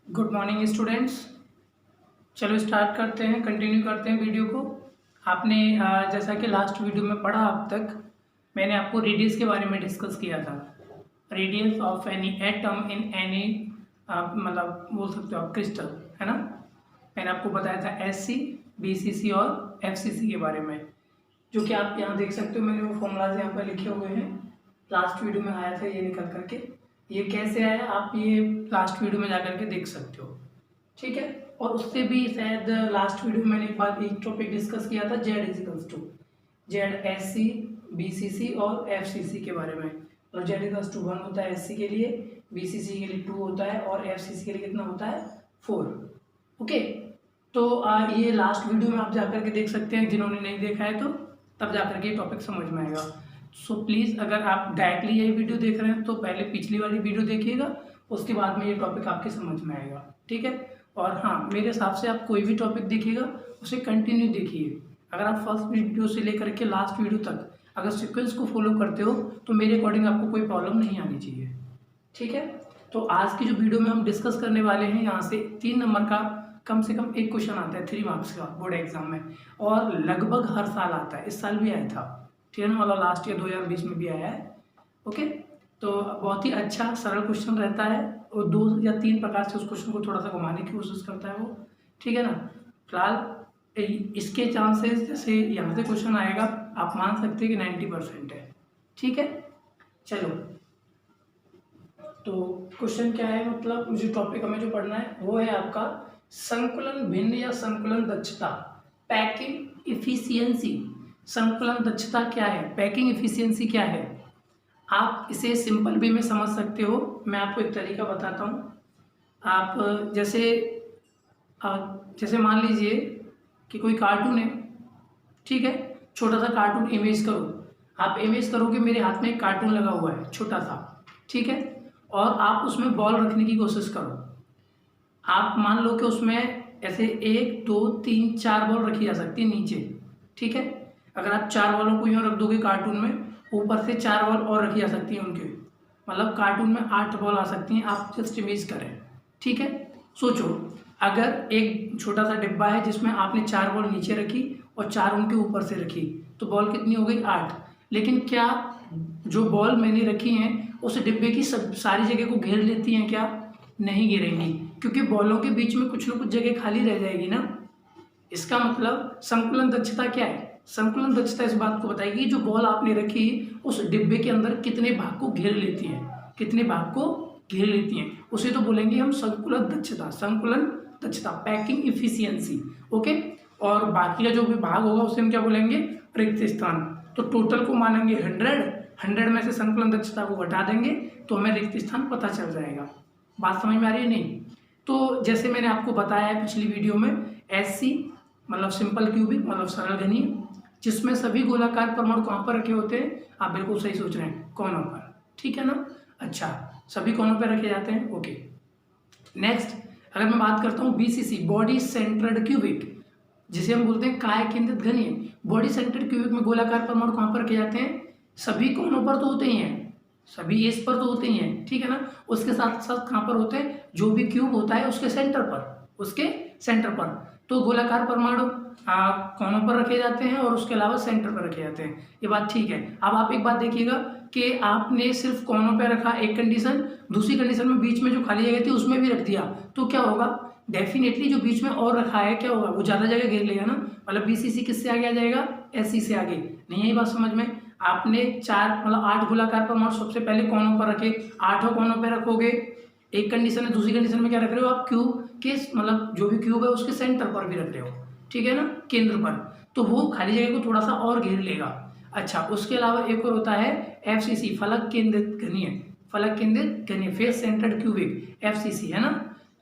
Good morning students. चलो start करते हैं, कंटिन्यू करते हैं वीडियो को। आपने जैसा कि लास्ट वीडियो में पढ़ा अब तक, मैंने आपको रेडियस के बारे में डिस्कस किया था। Radius of any atom in any मतलब बोल सकते हो आप क्रिस्टल, है ना। मैंने आपको बताया था SC, BCC और FCC के बारे में, जो कि आप यहाँ देख सकते हो। मैंने वो फॉर्मूलाज यहाँ पर लिखे हुए हैं। लास्ट वीडियो में आया था ये निकल करके। ये कैसे आया आप ये लास्ट वीडियो में जा करके देख सकते हो, ठीक है। और उससे भी शायद लास्ट वीडियो में मैंने एक टॉपिक डिस्कस किया था, जेड SC, BCC और FCC के बारे में। और Z=1 होता है SC के लिए, BCC के लिए 2 होता है और FCC के लिए कितना होता है 4। ओके, तो ये लास्ट वीडियो में आप जाकर के देख सकते हैं। जिन्होंने नहीं देखा है तो तब जाकर के टॉपिक समझ में आएगा। सो प्लीज़ अगर आप डायरेक्टली ये वीडियो देख रहे हैं तो पहले पिछली वाली वीडियो देखिएगा, उसके बाद में ये टॉपिक आपके समझ में आएगा, ठीक है। और हाँ, मेरे हिसाब से आप कोई भी टॉपिक देखिएगा उसे कंटिन्यू देखिए। अगर आप फर्स्ट वीडियो से लेकर के लास्ट वीडियो तक अगर सीक्वेंस को फॉलो करते हो तो मेरे अकॉर्डिंग आपको कोई प्रॉब्लम नहीं आनी चाहिए, ठीक है। तो आज की जो वीडियो में हम डिस्कस करने वाले हैं, यहाँ से 3 नंबर का कम से कम एक क्वेश्चन आता है 3 मार्क्स का बोर्ड एग्जाम में, और लगभग हर साल आता है। इस साल भी आया था, ठीक है ना, वाला लास्ट ईयर 2020 में भी आया है। ओके, तो बहुत ही अच्छा सरल क्वेश्चन रहता है और 2 या 3 प्रकार से उस क्वेश्चन को थोड़ा सा घुमाने की कोशिश करता है वो, ठीक है ना। फिलहाल इसके चांसेस जैसे यहाँ से क्वेश्चन आएगा आप मान सकते हैं कि 90% है, ठीक है। चलो, तो क्वेश्चन क्या है, मतलब जो टॉपिक हमें जो पढ़ना है वो है आपका संकुलन भिन्न या संकुलन दक्षता, पैकिंग इफिशियंसी। संकुलन दक्षता क्या है, पैकिंग इफिशियंसी क्या है, आप इसे सिंपल वे में समझ सकते हो। मैं आपको एक तरीका बताता हूँ। आप जैसे मान लीजिए कि कोई कार्टून है, ठीक है, छोटा सा कार्टून इमेज करो। आप इमेज करोगे मेरे हाथ में एक कार्टून लगा हुआ है छोटा सा, ठीक है, और आप उसमें बॉल रखने की कोशिश करो। आप मान लो कि उसमें ऐसे 1 2 3 4 बॉल रखी जा सकती है नीचे, ठीक है। अगर आप 4 बॉलों को यूँ रख दोगे कार्टून में, ऊपर से 4 बॉल और रखी जा सकती हैं उनके, मतलब कार्टून में 8 बॉल आ सकती हैं। आप जस्ट इमेज करें, ठीक है। सोचो, अगर एक छोटा सा डिब्बा है जिसमें आपने 4 बॉल नीचे रखी और 4 उनके ऊपर से रखी, तो बॉल कितनी हो गई 8। लेकिन क्या जो बॉल मैंने रखी हैं उस डिब्बे की सारी जगह को घेर लेती हैं क्या? नहीं घेरेंगी, क्योंकि बॉलों के बीच में कुछ ना कुछ जगह खाली रह जाएगी ना। इसका मतलब संकुलन दक्षता क्या है? संकुलन दक्षता इस बात को बताएगी जो बॉल आपने रखी उस डिब्बे के अंदर कितने भाग को घेर लेती हैं, कितने भाग को घेर लेती हैं, उसे तो बोलेंगे हम संकुलन दक्षता, संकुलन दक्षता, पैकिंग इफिशियंसी। ओके, और बाकी का जो भी भाग होगा उसे हम क्या बोलेंगे? रिक्त स्थान। तो टोटल को मानेंगे 100 में से संकुलन दक्षता को घटा देंगे तो हमें रिक्त स्थान पता चल जाएगा। बात समझ में आ रही है नहीं? तो जैसे मैंने आपको बताया है पिछली वीडियो में, SC मतलब सिंपल क्यूबिक मतलब सरल घनीय, जिसमें सभी गोलाकार परमाणु कहाँ पर रखे होते हैं? आप बिल्कुल सही सोच रहे हैं, कोनों पर, ठीक है ना। अच्छा, सभी कोनों पर रखे जाते हैं। ओके, नेक्स्ट अगर मैं बात करता हूँ BCC, बॉडी सेंटर्ड क्यूबिक, जिसे हम बोलते हैं काय केंद्रित घनीय। बॉडी सेंटर्ड क्यूबिक में गोलाकार परमाणु कहाँ पर रखे जाते हैं? सभी कोनों पर तो होते ही हैं, सभी एज पर तो होते ही हैं, ठीक है ना। उसके साथ साथ कहाँ पर होते हैं? जो भी क्यूब होता है उसके सेंटर पर, उसके सेंटर पर। तो गोलाकार परमाणु कोनों पर रखे जाते हैं और उसके अलावा सेंटर पर रखे जाते हैं, ये बात ठीक है। अब आप एक बात देखिएगा कि आपने सिर्फ कोनों पर रखा एक कंडीशन, दूसरी कंडीशन में बीच में जो खाली जगह थी उसमें भी रख दिया, तो क्या होगा? डेफिनेटली जो बीच में और रखा है क्या होगा? वो ज़्यादा जगह घेर लेगा ना। मतलब BCC किससे आगे आ जाएगा? SC से आगे। नहीं है ये बात समझ में? आपने 4 मतलब 8 गोलाकार परमाणु सबसे पहले कोनों पर रखे, 8 कोनों पर रखोगे, एक कंडीशन है। दूसरी कंडीशन में क्या रख रहे हो आप? क्यूब के मतलब जो भी क्यूब है उसके सेंटर पर भी रख रहे हो, ठीक है ना, केंद्र पर, तो वो खाली जगह को थोड़ा सा और घेर लेगा। अच्छा, उसके अलावा एक और होता है FCC, फलक केंद्रित घनीय, फलक केंद्रित घनीय, फेस सेंटर्ड क्यूबिक, FCC, है ना।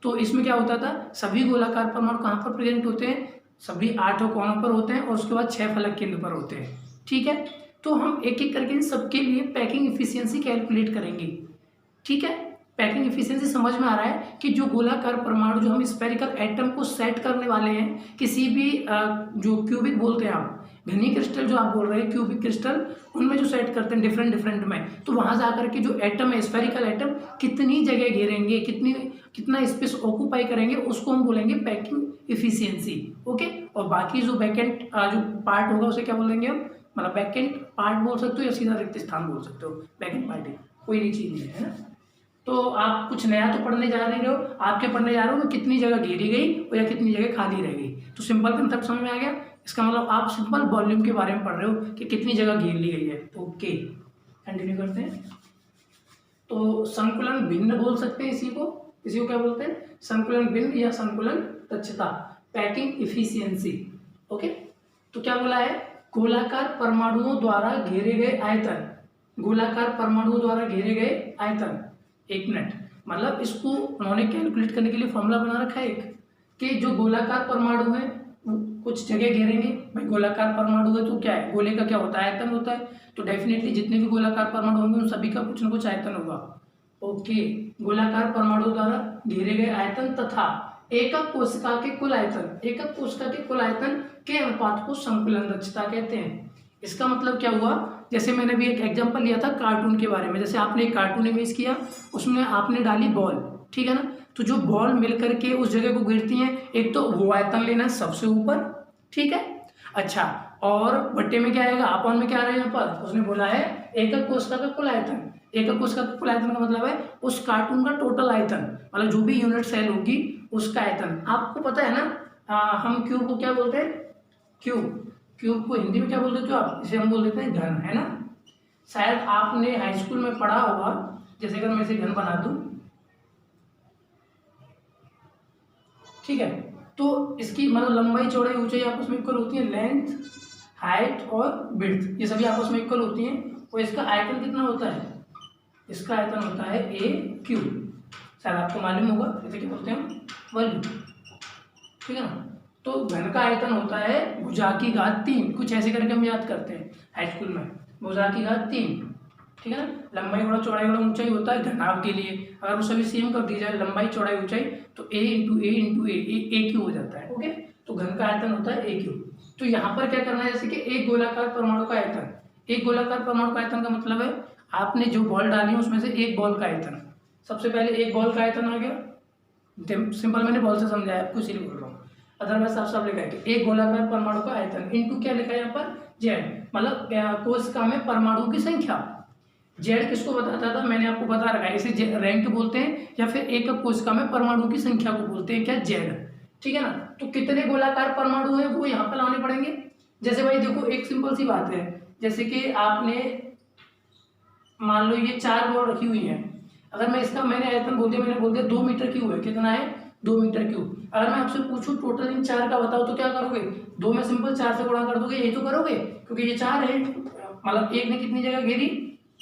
तो इसमें क्या होता था? सभी गोलाकार परमाणु कहाँ पर प्रेजेंट होते हैं? सभी 8 कोनों पर होते हैं और उसके बाद 6 फलक केंद्र पर होते हैं, ठीक है। तो हम एक एक करके इन सबके लिए पैकिंग इफिशियंसी कैलकुलेट करेंगे, ठीक है। पैकिंग इफिशियंसी समझ में आ रहा है कि जो गोलाकार परमाणु, जो हम स्फेरिकल एटम को सेट करने वाले हैं, किसी भी जो क्यूबिक बोलते हैं आप, घनी क्रिस्टल जो आप बोल रहे हैं क्यूबिक क्रिस्टल, उनमें जो सेट करते हैं डिफरेंट डिफरेंट में, तो वहाँ जा करके जो एटम है स्फेरिकल एटम कितनी जगह घेरेंगे, कितना स्पेस ऑक्यूपाई करेंगे, उसको हम बोलेंगे पैकिंग इफिशियंसी। ओके, और बाकी जो बैकेंड जो पार्ट होगा उसे क्या बोलेंगे हम, मतलब बैकेंड पार्ट बोल सकते हो या सीधा रिक्त स्थान बोल सकते हो, बैकेंड पार्ट है, कोई नई चीज़ नहीं है ना। तो आप कुछ नया तो पढ़ने जा रहे हो, आपके पढ़ने जा रहे हो कि कितनी जगह घेरी गई और या कितनी जगह खाली रह गई। तो सिंपल कंसेप्ट समझ में आ गया, इसका मतलब आप सिंपल वॉल्यूम के बारे में पढ़ रहे हो कि कितनी जगह घेर ली गई है। तो ओके, कंटिन्यू करते हैं। तो संकुलन भिन्न बोल सकते हैं इसी को क्या बोलते हैं, संकुलन भिन्न या संकुलन दक्षता, पैकिंग इफिशियंसी। ओके, तो क्या बोला है, गोलाकार परमाणुओं द्वारा घेरे गए आयतन, गोलाकार परमाणुओं द्वारा घेरे गए आयतन। एक मिनट, मतलब इसको उन्होंने कैलकुलेट करने के लिए फॉर्मूला बना रखा है एक, कि जो गोलाकार परमाणु है कुछ जगह घेरेंगे। भाई गोलाकार परमाणु है तो क्या है, गोले का क्या होता है, आयतन होता है। तो डेफिनेटली जितने भी गोलाकार परमाणु होंगे उन सभी का कुछ न कुछ आयतन होगा। ओके, गोलाकार परमाणु द्वारा घेरे गए आयतन तथा एकक कोशिका के कुल आयतन, एकक कोशिका के कुल आयतन के अनुपात को संकुलन दक्षता कहते हैं। इसका मतलब क्या हुआ, जैसे मैंने भी एक एग्जांपल लिया था कार्टून के बारे में, जैसे आपने एक कार्टून इमेज किया, उसमें आपने डाली बॉल, ठीक है ना, तो जो बॉल मिल करके उस जगह को गिरती हैं, एक तो वो आयतन लेना है सबसे ऊपर, ठीक है। अच्छा, और बट्टे में क्या आएगा, अपॉन में क्या आ रहा है यहाँ पर, उसने बोला है एकक कोशिका का कुल आयतन। एकक कोशिका का कुल आयतन का मतलब है उस कार्टून का टोटल आयतन, मतलब जो भी यूनिट सेल होगी उसका आयतन। आपको पता है ना, हम क्यूब को क्या बोलते हैं, क्यूब को हिंदी में क्या बोल देते हो आप, इसे हम बोल देते हैं घन, है ना। शायद आपने हाई स्कूल में पढ़ा होगा, जैसे अगर मैं इसे घन बना दूं, ठीक है, तो इसकी मतलब लंबाई चौड़ाई ऊंचाई आपस में इक्वल होती है, लेंथ हाइट और विड्थ ये सभी आपस में इक्वल होती हैं। और इसका आयतन कितना होता है, इसका आयतन होता है ए क्यू, शायद आपको मालूम होगा, इसे क्या बोलते हैं हम, वॉल्यूम, ठीक है ना। तो घन का आयतन होता है भुजा की घात 3, कुछ ऐसे करके हम याद करते हैं हाई स्कूल में, भुजा की घात 3, ठीक है ना। लंबाई गुणा चौड़ाई गुणा ऊंचाई होता है घनाभ के लिए, अगर वो सभी सेम कर दी जाए लंबाई चौड़ाई ऊंचाई, तो ए इंटू ए क्यू हो जाता है। ओके, तो घन का आयतन होता है ए क्यू। तो यहाँ पर क्या करना है, जैसे कि एक गोलाकार परमाणु का आयतन, एक गोलाकार परमाणु का आयतन का मतलब है आपने जो बॉल डाली है उसमें से एक बॉल का आयतन, सबसे पहले एक बॉल का आयतन आ गया, सिंपल मैंने बॉल से समझाया आपको इसीलिए बोल रहा हूँ, अदरवाइज साफ साफ लिखा है कि एक गोलाकार परमाणु का आयतन इंटू क्या लिखा है यहाँ पर, जेड, मतलब कोशिका में परमाणु की संख्या। जेड किसको बताता था, मैंने आपको बता रखा है, इसे रैंक बोलते हैं या फिर एकक कोशिका में परमाणु की संख्या को बोलते हैं क्या, जेड, ठीक है ना। तो कितने गोलाकार परमाणु हैं वो यहाँ पर लाने पड़ेंगे। जैसे भाई देखो एक सिंपल सी बात है, जैसे कि आपने मान लो ये 4 बॉल रखी हुई हैं, अगर मैं इसका मैंने आयतन बोल दिया 2 मीटर क्यूब है, कितना है 2 मीटर क्यूब। अगर मैं आपसे पूछूं टोटल इन 4 का बताओ तो क्या करोगे, 2 में सिंपल 4 से गुणा कर दोगे, यही तो करोगे, क्योंकि ये 4 है, मतलब एक ने कितनी जगह घेरी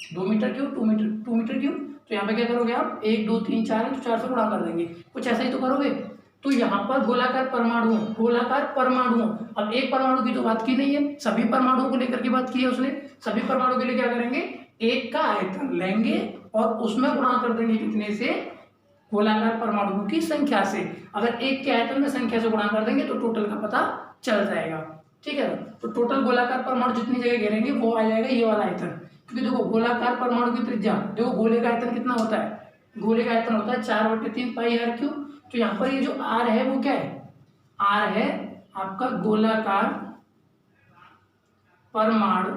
2 मीटर क्यूब, 2 मीटर क्यूब, तो यहाँ पे क्या करोगे आप 1 2 3 4 है तो 4 से गुणा कर देंगे, कुछ ऐसा ही तो करोगे। तो यहाँ पर गोलाकार परमाणु, अब एक परमाणु की तो बात की नहीं है, सभी परमाणुओं को लेकर के बात की है उसने, सभी परमाणु के लिए क्या करेंगे, एक का आयतन लेंगे और उसमें गुणा कर देंगे कितने से, गोलाकार परमाणुओं की संख्या से। अगर एक के आयतन में संख्या से गुणा कर देंगे तो टोटल का पता चल जाएगा, ठीक है। तो टोटल गोलाकार परमाणु जितनी जगह घेरेंगे वो आ जाएगा ये वाला आयतन, क्योंकि देखो गोलाकार परमाणु की त्रिज्या, देखो गोले का आयतन कितना होता है, गोले का आयतन होता है 4/3 पाई आर क्यूब। तो यहाँ पर ये जो आर है वो क्या है, आर है आपका गोलाकार परमाणु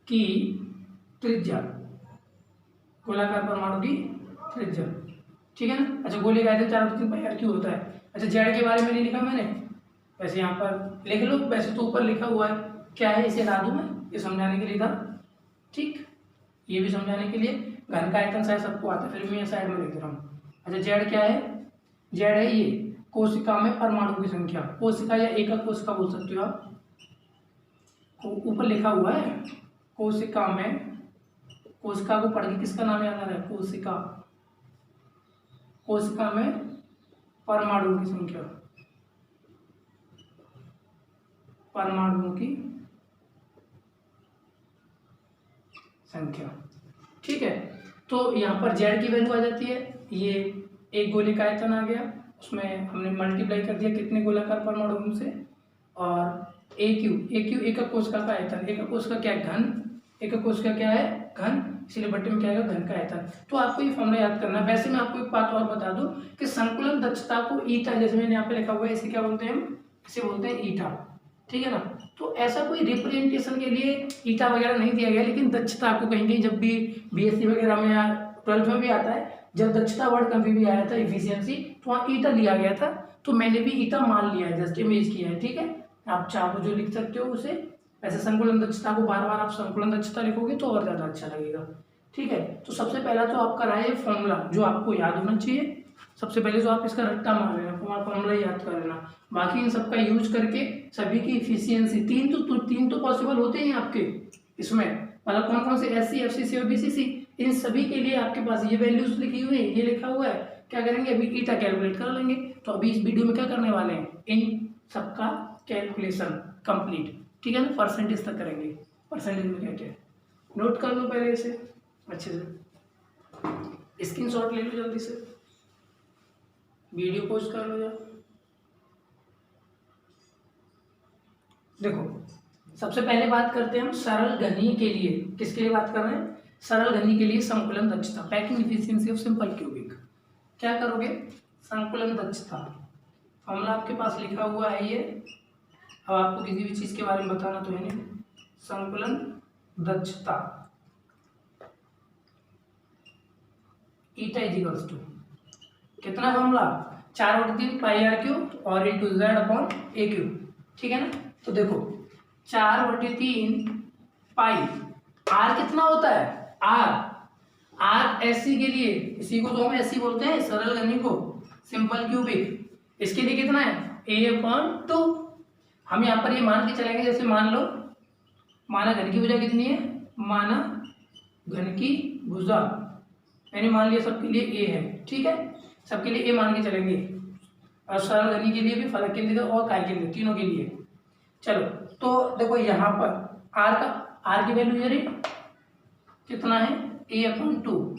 की त्रिज्या, गोलाकार परमाणु की त्रिज्या, ठीक है ना। अच्छा, गोले का आयतन 4/3 पाई आर क्यूब होता है। अच्छा, जेड के बारे में नहीं लिखा मैंने, वैसे यहाँ पर लिख लो, वैसे तो ऊपर लिखा हुआ है, क्या है इसे ला दूं मैं, ये समझाने के लिए था, ठीक, ये भी समझाने के लिए। घन का आयतन शायद सबको आता है, फिर मैं साइड में लिख रहा हूँ। अच्छा, जेड क्या है, जेड है ये कोशिका में परमाणु की संख्या, कोशिका या एकक कोशिका बोल सकते हो आप, ऊपर लिखा हुआ है कोशिका में, कोशिका को पढ़ के किसका नाम याद आ रहा है, कोशिका, कोशिका में परमाणु की संख्या, परमाणुओं की संख्या, ठीक है। तो यहाँ पर जेड की वैल्यू आ जाती है, ये एक गोले का आयतन आ गया, उसमें हमने मल्टीप्लाई कर दिया कितने गोलाकार परमाणुओं से, और ए क्यू एकक कोशिका का आयतन, एकक कोशिका क्या है घन, एकक कोशिका क्या है घन, इसीलिए बट्टे में क्या है घन का आयतन। तो आपको ये फॉर्मूला याद करना है। वैसे मैं आपको एक बात और बता दूं कि संकुलन दक्षता को ईटा, जैसे मैंने यहाँ पे लिखा हुआ है, इसे क्या बोलते हैं हम, इसे बोलते हैं ईटा, ठीक है ना। तो ऐसा कोई रिप्रेजेंटेशन के लिए ईटा वगैरह नहीं दिया गया, लेकिन दक्षता आपको कहीं कहीं जब भी बीएससी वगैरह में या 12th में भी आता है, जब दक्षता वर्ड कभी भी आया था इफिशियंसी, तो वहाँ ईटा लिया गया था, तो मैंने भी ईटा मान लिया है, जस्ट इमेज किया है, ठीक है। आप चाहो जो लिख सकते हो उसे। वैसे संकुलन दक्षता को बार बार आप संकुलन दक्षता लिखोगे तो और ज़्यादा अच्छा लगेगा, ठीक है। तो सबसे पहला तो आपका रहा है फॉर्मूला जो आपको याद होना चाहिए। सबसे पहले जो आप इसका रट्टा मार लेना, फॉर्मूला याद कर लेना, बाकी इन सबका यूज करके सभी की इफिशियंसी, तीन तो पॉसिबल होते हैं आपके इसमें, मतलब कौन कौन से, एससी, एफसीसी और बीसीसी, इन सभी के लिए आपके पास ये वैल्यूज लिखी हुई है, ये लिखा हुआ है। क्या करेंगे अभी ईटा कैलकुलेट कर लेंगे। तो अभी इस वीडियो में क्या करने वाले हैं, इन सबका कैलकुलेशन कंप्लीट, ठीक है ना, परसेंटेज तक करेंगे। परसेंटेज में क्या क्या है नोट कर लो पहले इसे अच्छे से, स्क्रीनशॉट ले लो जल्दी से, वीडियो पोस्ट कर लो जा। देखो सबसे पहले बात करते हैं हम सरल घनीय के लिए, किसके लिए बात कर रहे हैं, सरल घनीय के लिए संकुलन दक्षता, packing efficiency of simple cubic. क्या करोगे, संकुलन दक्षता फॉर्मूला आपके पास लिखा हुआ है ये, अब आपको किसी भी चीज के बारे में बताना तो है नहीं। संकुलन दक्षता ईटा इजिकल्स टू कितना फॉर्मूला, 4/3 पाई आर क्यूब और इंटू जेड अपॉन ए क्यूब, ठीक है ना। तो देखो 4/3 पाई, आर कितना होता है, आर एससी के लिए, इसी को तो हम एससी बोलते हैं सरल घनीय को, सिंपल क्यूबिक, इसके लिए कितना है a/2। हम यहाँ पर ये मान के चलेंगे, जैसे मान लो माना घन की भुजा कितनी है, माना घन की भुजा मैंने मान लिया सबके लिए a है, ठीक है, सबके लिए a मान के चलेंगे, और सरल घनीय के लिए भी, फलक के लिए और काय के लिए, तीनों के लिए। चलो तो देखो यहाँ पर आर की वैल्यू ये रही, कितना है a/2,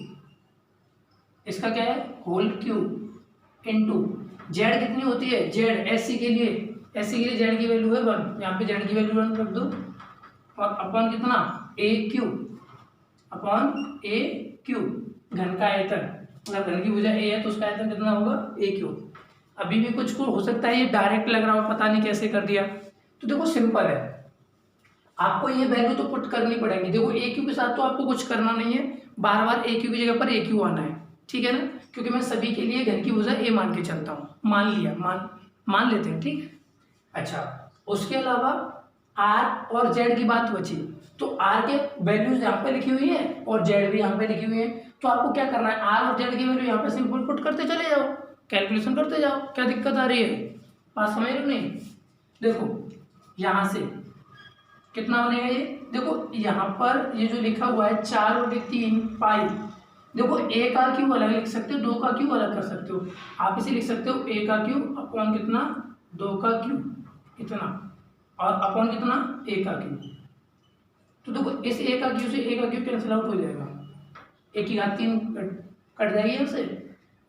इसका क्या है होल क्यूब इंटू जेड कितनी होती है, जेड एससी के लिए, जेड की वैल्यू है 1, यहाँ पे जेड की वैल्यू 1 रख दो, और अपॉन कितना ए क्यूब, घन का आयतन, मतलब घन की भुजा ए है तो उसका आयतन कितना होगा ए क्यूब। अभी भी कुछ को हो सकता है ये डायरेक्ट लग रहा हो, पता नहीं कैसे कर दिया, तो देखो सिंपल है, आपको ये वैल्यू तो पुट करनी पड़ेगी। देखो ए क्यू के साथ तो आपको कुछ करना नहीं है, बार बार ए क्यू की जगह पर ए क्यू आना है, ठीक है ना, क्योंकि मैं सभी के लिए घन की भुजा ए मान के चलता हूँ, मान लिया, मान लेते हैं, ठीक है। अच्छा उसके अलावा आर और जेड की बात बची, तो आर के वैल्यूज यहाँ पे लिखी हुई है और जेड भी यहाँ पे लिखी हुई है, तो आपको क्या करना है, आर और जेड की वैल्यू यहाँ पे सिंपल पुट करते चले जाओ, कैलकुलेशन करते जाओ, क्या दिक्कत आ रही है, बात समझ रहे हो नहीं। देखो यहाँ से कितना बनेगा ये, देखो यहाँ पर ये जो लिखा हुआ है 4/3 पाई, देखो ए का क्यूब अलग लिख सकते हो, 2 का क्यूब अलग कर सकते हो, आप इसे लिख सकते हो ए का क्यूब अपॉन कितना 2 का क्यूब इतना, और अपॉन कितना ए का क्यूब। तो देखो इस ए का क्यूब से ए का क्यूब कैंसिल आउट हो जाएगा, ए की घात 3 कट जाएगी उससे।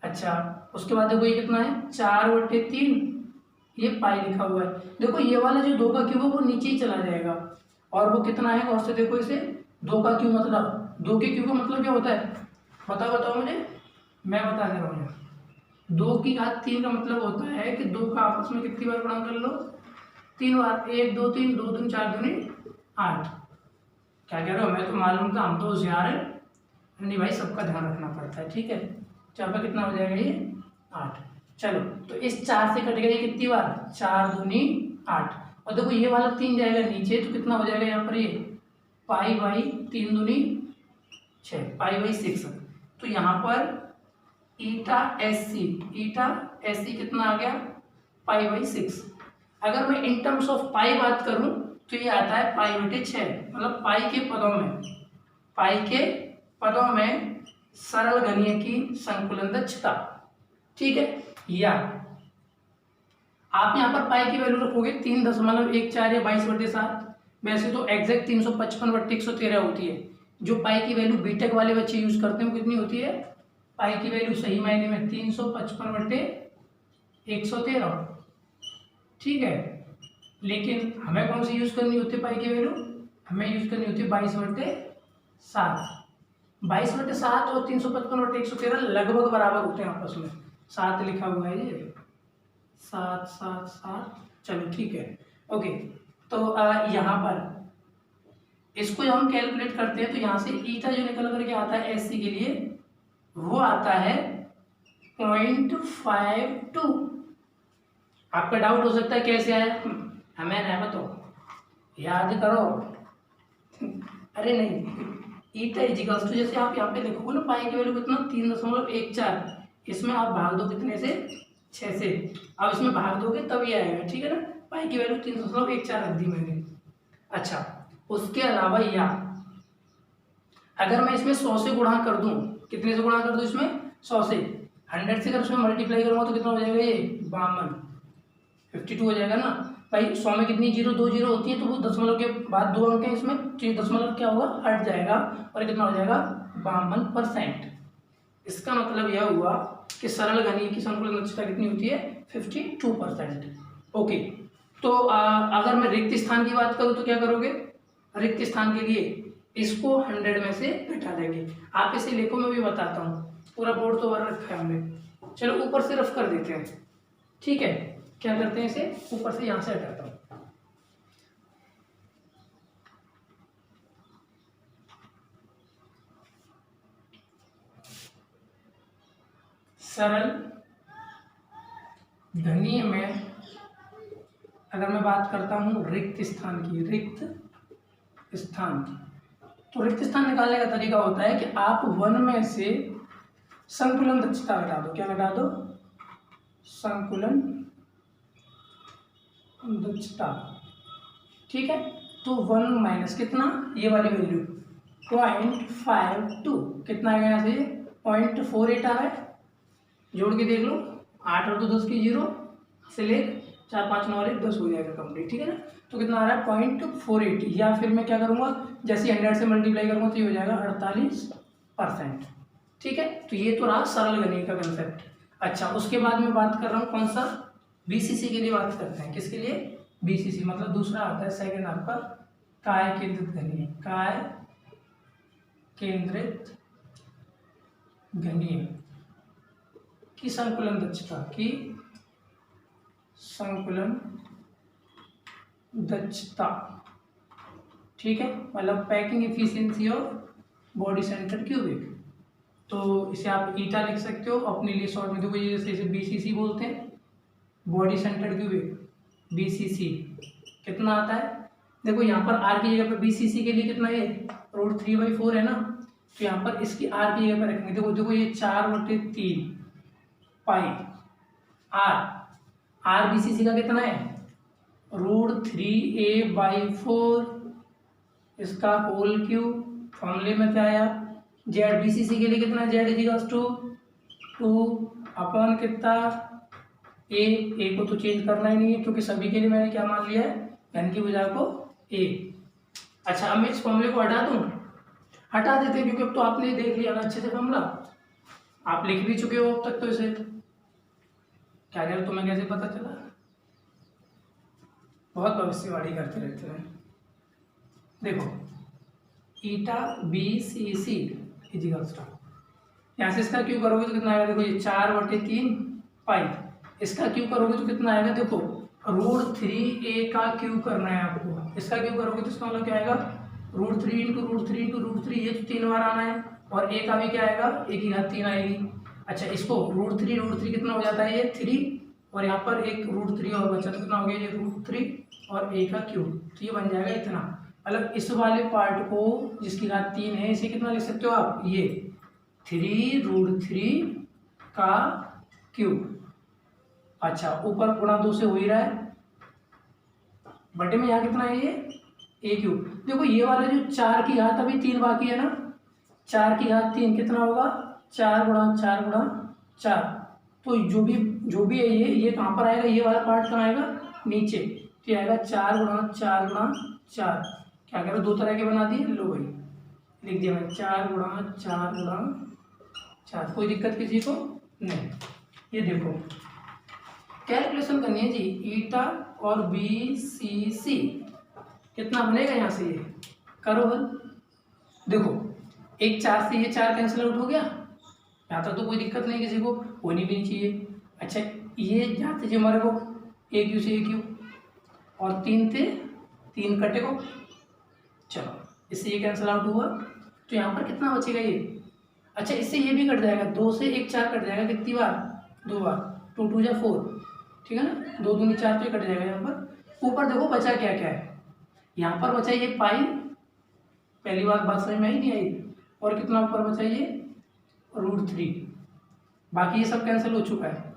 अच्छा उसके बाद देखो ये कितना है 4/3, ये पाई लिखा हुआ है, देखो ये वाला जो 2 का क्यूब है वो नीचे ही चला जाएगा, और वो कितना है, और से देखो इसे 2 का क्यूब, मतलब 2 के क्यूब का मतलब क्या होता है, बताओ मुझे, मैं बता दे रहा हूँ। 2 की घात 3 का मतलब होता है कि 2 का आपस में कितनी बार गुणा कर लो, 3 बार, 1 2 3, 2 3 4 दूनी 8। क्या कह रहे हो, मैं तो मालूम था, हम तो होशियार है, नहीं भाई सबका ध्यान रखना पड़ता है, ठीक है। चार पर कितना हो जाएगा ये 8। चलो तो इस 4 से कट गया ये कितनी बार, 4 दूनी 8, और देखो ये वाला 3 जाएगा नीचे, तो कितना हो जाएगा यहाँ पर ये π/3 दूनी 6, π/6। तो यहाँ पर ईटा एस सी कितना आ गया π/6। अगर मैं इन टर्म्स ऑफ पाई बात करूं तो ये आता है π/6, मतलब पाई के पदों में सरल घनीय की संकुलन दक्षता, ठीक है। या आप यहाँ पर पाई की वैल्यू रखोगे 3.14 या 22/7, वैसे तो एग्जैक्ट 355/113 होती है, जो पाई की वैल्यू बीटेक वाले बच्चे यूज करते हैं वो कितनी होती है, पाई की वैल्यू सही मायने में 355/113, ठीक है। लेकिन हमें कौन सी यूज़ करनी होती है पाई की वैल्यू, हमें यूज़ करनी होती है 22/7। 22/7 और 355/113 लगभग बराबर होते हैं आपस में, 7 लिखा हुआ है ये, 7 7 7, चलो ठीक है ओके। तो यहाँ पर इसको जब हम कैलकुलेट करते हैं तो यहाँ से ईटा जो निकल करके आता है एस सी के लिए वो आता है 0.52। आपका डाउट हो सकता है कैसे आया, हमें नहीं बताओ याद करो। अरे नहीं, ईटा इजिकल्स टू जैसे आप यहाँ पे देखोगे ना पाई की वैल्यू कितना 3.14, इसमें आप भाग दो कितने से 6 से, अब इसमें भाग दोगे तब ये आएगा, ठीक है ना। पाई की वैल्यू 3.14 रख दी मैंने। अच्छा उसके अलावा या अगर मैं इसमें 100 से गुणा कर दूं, कितने से गुणा कर दूं इसमें 100 से, 100 से अगर उसमें मल्टीप्लाई करूँगा तो कितना हो जाएगा ये 52 हो जाएगा ना भाई। 100 में कितनी 2 जीरो होती है तो वो दशमलव के बाद 2 अंक है इसमें, तो ये दशमलव क्या होगा हट जाएगा और कितना हो जाएगा 52%। इसका मतलब यह हुआ कि सरल घनीय की संकुलन दक्षता कितनी होती है 52%। ओके तो अगर मैं रिक्त स्थान की बात करूँ तो क्या करोगे, रिक्त स्थान के लिए इसको 100 में से घटा देंगे। आप इसे लिखो मैं भी बताता हूँ, पूरा बोर्ड तो भर रखा है हमने। चलो ऊपर से रफ कर देते हैं, ठीक है। क्या करते हैं इसे ऊपर से यहाँ से हटाता हूँ। सरल घनीय में अगर मैं बात करता हूँ रिक्त स्थान की, रिक्त स्थान, तो रिक्त स्थान निकालने का तरीका होता है कि आप 1 में से संकुलन दक्षता घटा दो। क्या घटा दो, संकुलन दक्षता, ठीक है। तो 1 माइनस कितना ये वाली वैल्यू 0.52, कितना आएगा यहाँ से 0.48 आ रहा है, जोड़ के देख लो 8 और 2 10 की 0 से ले 4 5 9 और 1 10 हो जाएगा कंप्लीट, ठीक है ना। तो कितना आ रहा है 0.48, या फिर मैं क्या करूँगा जैसे 100 से मल्टीप्लाई करूँगा तो ये हो जाएगा 48%, ठीक है। तो ये तो रहा सरल घनीय का कंसेप्ट। अच्छा उसके बाद में बात कर रहा हूँ कौन सा, बीसीसी के लिए बात करते हैं। किसके लिए, बीसीसी मतलब दूसरा आता है सेकंड आपका काय केंद्रित घनीय, काय केंद्रित घनीय की संकुलन दक्षता, की संकुलन दक्षता, ठीक है, मतलब packing efficiency of body centre cubic. तो इसे आप ईटा लिख सकते हो अपने लिए शॉर्ट में, देखो ये जैसे इसे बीसीसी बोलते हैं, बॉडी सेंटर क्यूबिक बीसीसी। कितना आता है देखो यहाँ पर आर की जगह पर बीसीसी के लिए कितना है √3/4 है ना, तो यहाँ पर इसकी आर की जगह पर रखेंगे। देखो देखो ये 4/3 पाई आर बीसीसी का कितना है √3a/4, इसका होल क्यूब। फॉर्मूले में क्या आया जेड बीसीसी के लिए कितना जेड इजिकल्स टू 2 कितना ए को तो चेंज करना ही नहीं है क्योंकि सभी के लिए मैंने क्या मान लिया है घन की भुजा को ए। अच्छा अब मैं इस फॉर्मूले को हटा दूं, हटा देते हैं क्योंकि अब तो आपने देख लिया ना अच्छे से फॉर्मूला, आप लिख भी चुके हो अब तक। तो इसे क्या कह रहे तुम्हें कैसे पता चला, बहुत भविष्यवाणी करते रहते हैं। देखो ईटा बीसीसी इजिकल्स टू, यहाँ से इसका क्यों करोगे तो कितना आएगा, देखो ये 4/3 पाई, इसका क्यों करोगे तो कितना आएगा, देखो √3a का क्यों करना है आपको, इसका क्यों करोगे तो इसका मतलब क्या आएगा √3 × √3 × √3, ये तो 3 बार आना है, और a का भी क्या आएगा 1/3 आएगी। अच्छा इसको √3 कितना हो जाता है ये 3, और यहाँ पर एक √3 और बचा तो कितना हो गया ये √3 और a का क्यूब, तो ये बन जाएगा इतना। मतलब इस वाले पार्ट को जिसकी घात 3 है इसे कितना लिख सकते हो आप, ये 3√3 का क्यूब। अच्छा ऊपर गुणा 2 से हो ही रहा है, बटे में यहाँ कितना है ये a क्यूब। देखो ये वाला जो 4 की घात अभी 3 बाकी है ना, 4 की घात 3 कितना होगा 4 × 4 × 4, तो जो भी है ये कहाँ पर आएगा, ये वाला पार्ट कहाँ आएगा नीचे, तो आएगा 4 × 4 × 4। क्या कह रहे 2 तरह के बना दिए, लो भाई लिख दिया मैं 4 × 4 × 4, कोई दिक्कत किसी को नहीं। ये देखो कैलकुलेशन करनी है जी ईटा और BCC कितना बनेगा यहाँ से, ये करो हल। देखो एक 4 से ये 4 कैंसिल आउट हो गया, यहाँ तक तो कोई दिक्कत नहीं किसी को, होनी भी नहीं चाहिए। अच्छा ये जाते जी हमारे को AQ से AQ और 3 थे 3 कटे को, चलो इससे ये कैंसिल आउट हुआ, तो यहाँ पर कितना बचेगा ये। अच्छा इससे ये भी कट जाएगा, 2 से 1 4 कट जाएगा, कितनी बार 2 बार, 2 2 जा 4, ठीक है ना, 2 दूनी 4 तो ये कट जाएगा। यहाँ पर ऊपर देखो बचा क्या क्या है, यहाँ पर बचा ये पाई, पहली बात समझ में आई नहीं आई, और कितना ऊपर बचा ये √3, बाकी ये सब कैंसिल हो चुका है।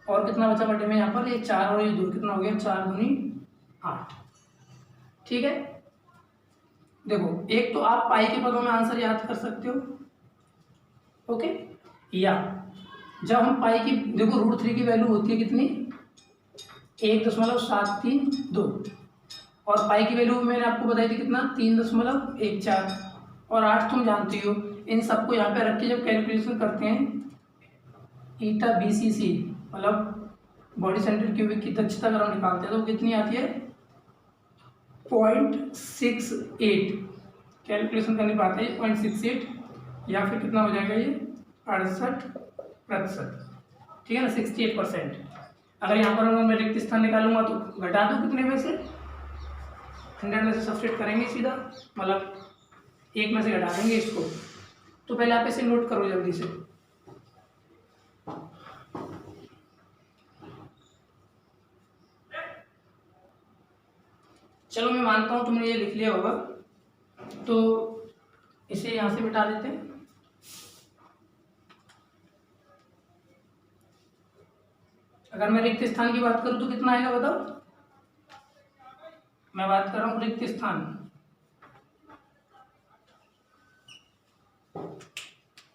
और कितना बचा बटे में यहाँ पर, ये 4 और ये 2, कितना हो गया 4 दूनी 8, ठीक है। देखो एक तो आप पाई के पदों में आंसर याद कर सकते हो, ओके, या जब हम पाई की, देखो √3 की वैल्यू होती है कितनी 1.732 और पाई की वैल्यू मैंने आपको बताई थी कितना 3.14 और 8 तुम जानती हो। इन सबको यहाँ पे रख के जब कैलकुलेशन करते हैं ईटा BCC मतलब बॉडी सेंटर क्यूबिक की दक्षता अगर हम निकालते हैं तो कितनी आती है 0.68, कैलकुलेशन करने पाते हैं 0.68 या फिर कितना हो जाएगा ये 68%, ठीक है ना, 68%। अगर यहाँ पर मैं रिक्त स्थान निकालूंगा तो घटा दूँ कितने में से, 100 में से सब्सट्रैक्ट करेंगे सीधा, मतलब 1 में से घटा देंगे इसको। तो पहले आप इसे नोट करो जल्दी से। चलो मैं मानता हूँ तुमने ये लिख लिया होगा, तो इसे यहाँ से मिटा देते हैं। अगर मैं रिक्त स्थान की बात करूँ तो कितना आएगा बताओ, मैं बात कर रहा हूँ रिक्त स्थान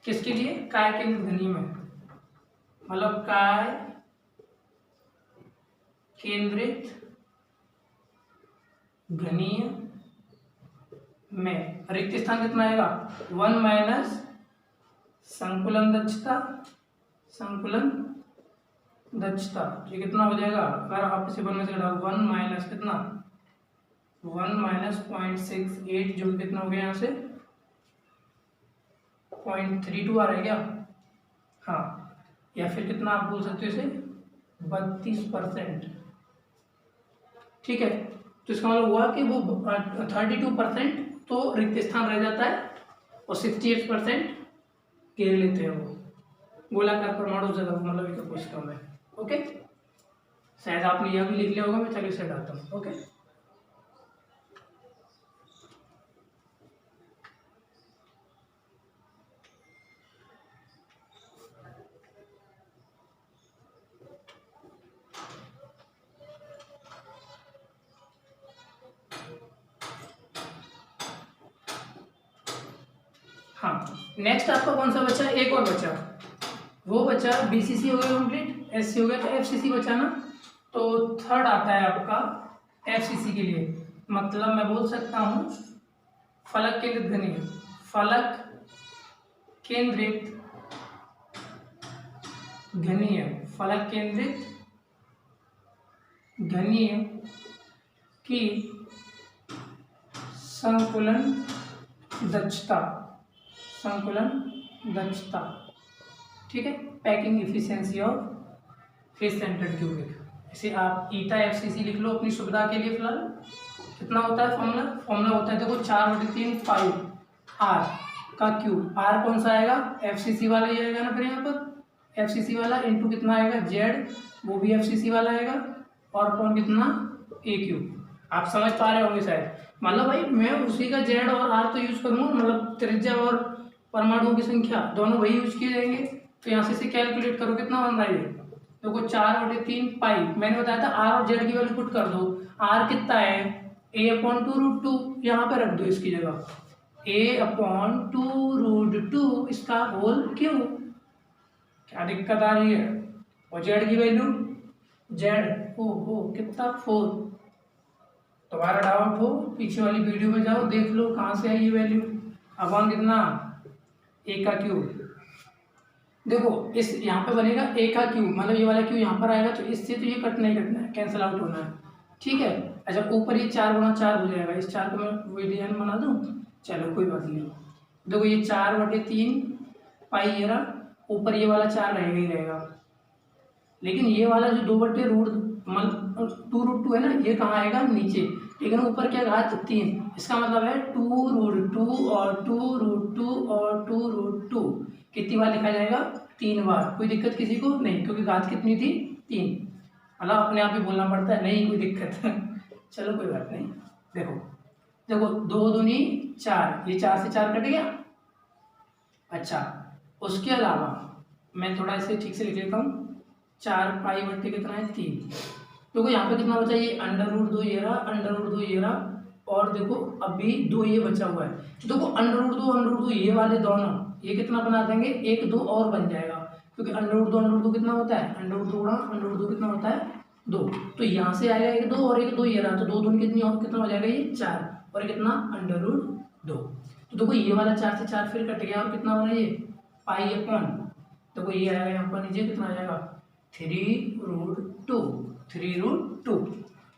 किसके लिए, काय केंद्रित घनीय में, मतलब काय केंद्रित घनीय में रिक्त स्थान कितना आएगा 1 माइनस संकुलन दक्षता, संकुलन दक्षता, ये कितना हो जाएगा, अगर आप इसे 1 में से घटाओ 1 माइनस कितना 1 माइनस 0.68 जो कितना हो गया यहाँ से 0.32 आ रहा है क्या, हाँ, या फिर कितना आप बोल सकते हो इसे 32%, ठीक है। तो इसका मतलब हुआ कि वो 32% तो रिक्त स्थान रह जाता है और 68% घेर लेते हैं वो गोलाकार परमाणु जगह, मतलब एक कोशिका में, ओके। शायद आपने यह भी लिख लिया होगा, मैं चलिए इसे हटाता हूँ, ओके। हाँ नेक्स्ट आपका कौन सा बचा, एक और बचा, वो बचा BCC हो गया कंप्लीट, SC हो गया, तो FCC बचा ना, तो थर्ड आता है आपका FCC के लिए, मतलब मैं बोल सकता हूँ फलक केंद्रित घनीय, फलक केंद्रित घनीय, फलक केंद्रित घनीय की संकुलन दक्षता, संकुलन दक्षता, ठीक है, packing efficiency of face centred cubic, इसे आप ईटा FCC लिख लो अपनी सुविधा के लिए। फिलहाल कितना होता है फॉर्मूला होता है देखो 4/3 पाई R का क्यूब, R कौन सा आएगा FCC वाला ही आएगा ना, फिर यहाँ पर FCC वाला इंटू कितना आएगा Z, वो भी FCC वाला आएगा, और कौन कितना AQ, आप समझ पा रहे होंगे शायद, मतलब भाई मैं उसी का Z और R तो यूज करूँगा, मतलब त्रिज्या और परमाणुओं की संख्या दोनों वही यूज किए जाएंगे। तो यहाँ से इसे कैलकुलेट करो कितना बन रहा है, देखो 4/3 पाई, मैंने बताया था R और Z की वैल्यू पुट कर दो, R कितना है A/2√2, यहाँ पे रख दो इसकी जगह A/2√2 इसका होल क्यों, क्या दिक्कत आ रही है, और Z की वैल्यू Z हो कितना 4, दोबारा डाउट हो पीछे वाली वीडियो में जाओ देख लो कहाँ से आई ये वैल्यू, अपॉन कितना A का क्यूब, देखो इस यहाँ पे बनेगा ए का क्यू, मतलब ये वाला क्यू यहाँ पर आएगा, तो इससे तो ये कटना ही कटना है, कैंसिल आउट होना है, ठीक है। अच्छा ऊपर ये 4 गुणा 4 हो जाएगा, इस 4 को मैं डिजाइन बना दूँ, चलो कोई बात नहीं। देखो ये 4/3 पाई ये रहा, ऊपर ये वाला 4 रहेगा ही रहेगा, लेकिन ये वाला जो 2/√, मतलब 2√2 है ना, ये कहाँ आएगा नीचे, लेकिन ऊपर क्या घात 3, इसका मतलब है 2√2 और 2√2 और 2√2 कितनी बार लिखा जाएगा, 3 बार। कोई दिक्कत किसी को नहीं, क्योंकि घात कितनी थी 3, मतलब अपने आप ही बोलना पड़ता है, नहीं कोई दिक्कत चलो कोई बात नहीं। देखो देखो 2 दूनी 4, ये 4 से 4 कट गया। अच्छा उसके अलावा मैं थोड़ा इसे ठीक से लिख लेता हूँ, 4 पाई बट्टे कितना है 3, देखो यहाँ पे कितना बचा, ये √2 ये रहा, √2 ये रहा, और देखो अभी 2 ये बचा हुआ है, तो देखो √2 ये वाले दोनों ये कितना बना देंगे, 1 2 और बन जाएगा, क्योंकि √2 कितना होता है, √2 गुणा √2 कितना होता है 2, तो यहाँ से आएगा 1 2 और 1 2 ये रहा, तो 2 दूनी कितनी और कितना हो जाएगा, ये 4 और ये कितना √2, तो देखो ये वाला 4 से 4 फिर कट गया, और कितना बना ये पाई अपॉन, देखो ये आएगा यहाँ पर नीचे कितना आ जाएगा 3√2,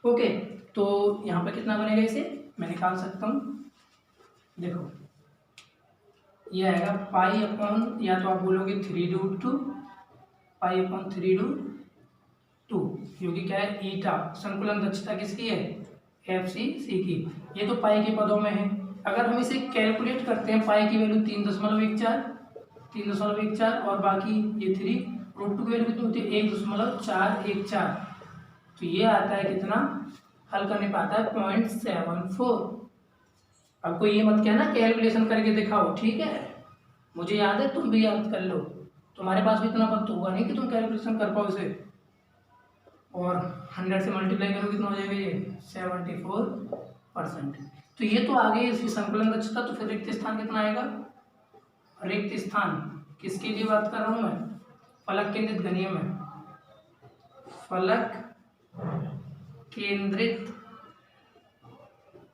ओके। तो यहाँ पे कितना बनेगा, इसे मैं निकाल सकता हूँ, देखो ये आएगा पाई अपॉन, या तो आप बोलोगे 3√2 पाई अपॉन 3√2, जो कि क्या है ईटा, संकुलन दक्षता किसकी है, FCC की, ये तो पाई के पदों में है। अगर हम इसे कैलकुलेट करते हैं, पाई की वैल्यू 3.14 और बाकी ये 3√2 की वैल्यू कितनी होती है 1.414, तो ये आता है कितना, हल करने पाता है 0.74। अब कोई ये मत कहना कैलकुलेशन करके दिखाओ, ठीक है, मुझे याद है, तुम भी याद कर लो, तुम्हारे पास भी इतना वक्त होगा नहीं कि तुम कैलकुलेशन कर पाओ इसे, और 100 से मल्टीप्लाई करो कितना हो जाएगा, ये 74%। तो ये तो आगे इसकी संकुलन दक्षता, तो फिर रिक्त स्थान कितना आएगा, रिक्त स्थान किसके लिए बात कर रहा हूँ मैं, फलक केंद्रित घनीय में, फलक केंद्रित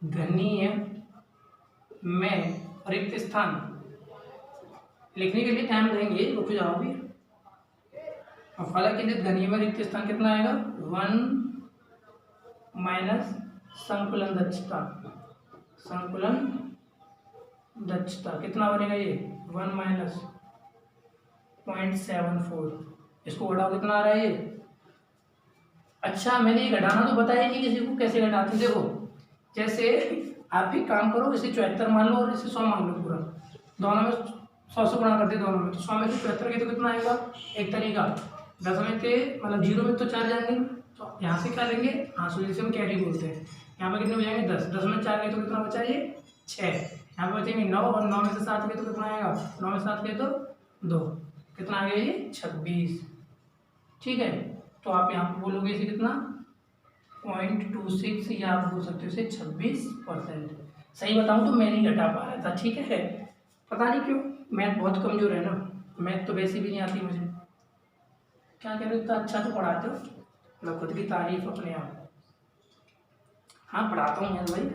घनीय में रिक्त स्थान लिखने के लिए टाइम देंगे, रुक जाओ भी। फलक केंद्रित घनीय में रिक्त स्थान कितना आएगा, 1 माइनस संकुलन दक्षता कितना बनेगा, ये 1 माइनस 0.74, इसको घटाओ कितना आ रहा है ये। अच्छा मैंने ये घटाना तो बताया नहीं किसी को, कैसे घटाते, देखो जैसे आप एक काम करो, इसे 74 मान लो और इसे 100 मान लो, पूरा दोनों में 100 से गुणा कर दे दोनों में, तो 100 में से 74 के तो कितना आएगा, एक तरीका 10 में थे, मतलब 0 में तो 4 जाएंगे, तो यहाँ से क्या लेंगे, आंसू जिसे हम कैरी बोलते हैं, यहाँ पर कितने हो जाएंगे 10 में 4 गए तो कितना बचा, ये 6, यहाँ पर बचेंगे 9, और 9 में से 7 गए तो कितना आएगा, 9 में 7 गए तो 2, कितना आ गया ये 26, ठीक है। तो आप यहाँ पर बोलोगे इसे कितना 0.26, या आप बोल सकते हो इसे 26%। सही बताऊँ तो मैं नहीं घटा पा रहा था, ठीक है, पता नहीं क्यों, मैथ बहुत कमजोर है ना, मैथ तो वैसे भी नहीं आती मुझे, क्या कह रहे हो, इतना अच्छा तो पढ़ाते हो, मतलब खुद की तारीफ अपने आप, हाँ पढ़ाता हूँ यार भाई,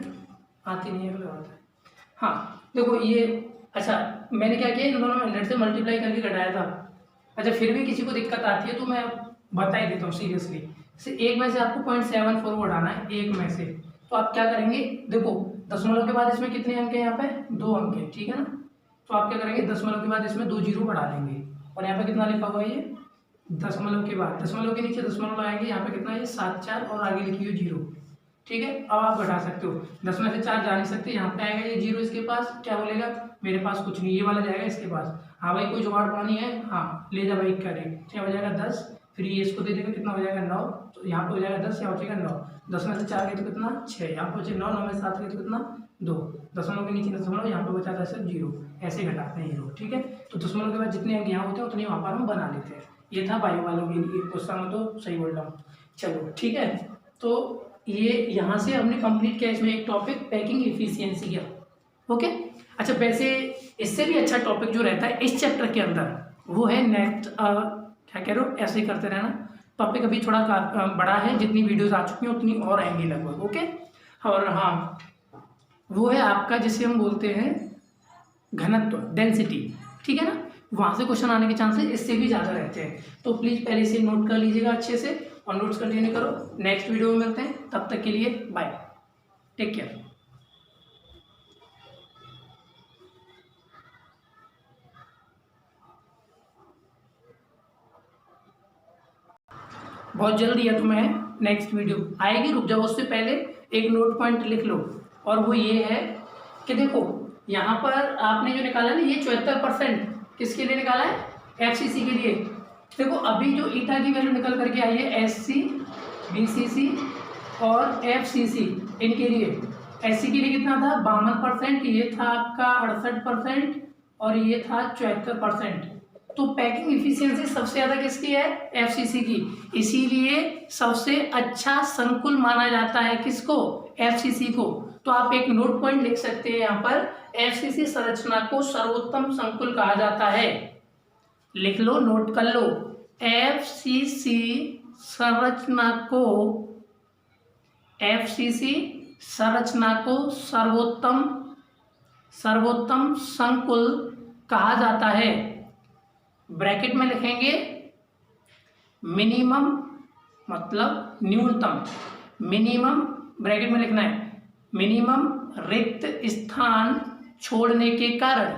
आती नहीं है तो बात है। हाँ देखो ये, अच्छा मैंने क्या किया, इन दोनों में 100 से मल्टीप्लाई करके घटाया था। अच्छा फिर भी किसी को दिक्कत आती है तो मैं बता ही देता हूँ सीरियसली, जैसे एक में से आपको 0.74 बढ़ाना है, एक में से, तो आप क्या करेंगे, देखो दशमलव के बाद इसमें कितने अंक है, यहाँ पे 2 अंक है, ठीक है ना, तो आप क्या करेंगे, दशमलव के बाद इसमें 2 जीरो बढ़ा लेंगे, और यहाँ पे कितना लिखा हुआ है, ये दशमलव के बाद, दशमलव के नीचे दशमलव आएंगे, यहाँ पे कितना है 7 4 और आगे लिखिए 0, ठीक है। अब आप घटा सकते हो, 10 में से 4 जा नहीं सकते, यहाँ पे आएगा ये 0, इसके पास क्या बोलेगा, मेरे पास कुछ नहीं, ये वाला जाएगा इसके पास, हाँ भाई कोई जुगाड़ पानी है, हाँ ले जा भाई, करे क्या हो जाएगा 10, फिर ये इसको दे देगा, कितना हो जाएगा 9, तो यहाँ पे हो जाएगा 10, यहाँ हो जाएगा 9, 10 में से 4 गए तो कितना 6, यहाँ पे बचे 9, 9 में से 7 गए तो कितना 2, दशमलव के नीचे दशमलव, यहाँ पे बचा था सिर्फ 0, ऐसे घटाते हैं 0, ठीक है। तो दशमलव के बाद जितने अंक यहाँ होते हैं उतने वहाँ पर हम बना लेते हैं, ये था बायो वालों के लिए क्वेश्चन, में तो सही बोल रहा हूँ, चलो ठीक है। तो ये यहाँ से हमने कंप्लीट किया इसमें एक टॉपिक पैकिंग एफिशिएंसी का, ओके। अच्छा वैसे इससे भी अच्छा टॉपिक जो रहता है इस चैप्टर के अंदर वो है नेट, क्या कह रहे हो, ऐसे ही करते रहना, टॉपिक अभी थोड़ा बड़ा है, जितनी वीडियोस आ चुकी हैं उतनी और आएंगी लगभग, ओके। और हाँ वो है आपका जिसे हम बोलते हैं घनत्व, डेंसिटी, ठीक है ना। वहाँ से क्वेश्चन आने के चांसेस इससे भी ज़्यादा रहते हैं। तो प्लीज़ पहले से नोट कर लीजिएगा अच्छे से और नोट्स कंटिन्यू करो। नेक्स्ट वीडियो में मिलते हैं, तब तक के लिए बाय, टेक केयर। बहुत जल्दी है, तुम्हें नेक्स्ट वीडियो आएगी, रुक जाओ, उससे पहले एक नोट पॉइंट लिख लो, और वो ये है कि देखो यहाँ पर आपने जो निकाला ना, ये 74% किसके लिए निकाला है, एफसीसी के लिए। देखो अभी जो ईटा की वैल्यू निकल करके आई है एससी, बीसीसी और एफसीसी, इनके लिए एससी के लिए कितना था 52%, ये था आपका 68% और ये था 74%। तो पैकिंग इफिशियंसी सबसे ज़्यादा किसकी है, एफसीसी की, इसीलिए सबसे अच्छा संकुल माना जाता है किसको, एफसीसी को। तो आप एक नोट पॉइंट लिख सकते हैं यहाँ पर, एफसीसी संरचना को सर्वोत्तम संकुल कहा जाता है। लिख लो, नोट कर लो, एफसीसी संरचना को, एफसीसी संरचना को सर्वोत्तम संकुल कहा जाता है। ब्रैकेट में लिखेंगे मिनिमम मतलब न्यूनतम, मिनिमम ब्रैकेट में लिखना है, मिनिमम रिक्त स्थान छोड़ने के कारण,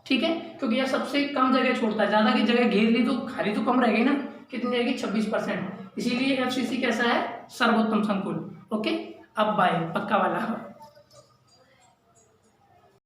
ठीक है, क्योंकि यह सबसे कम जगह छोड़ता है, ज़्यादा की जगह घेर ली तो खाली तो कम रह गई ना, कितनी रहेगी 26%, इसीलिए एफसीसी कैसा है, सर्वोत्तम संकुल। ओके, अब बाय, पक्का वाला।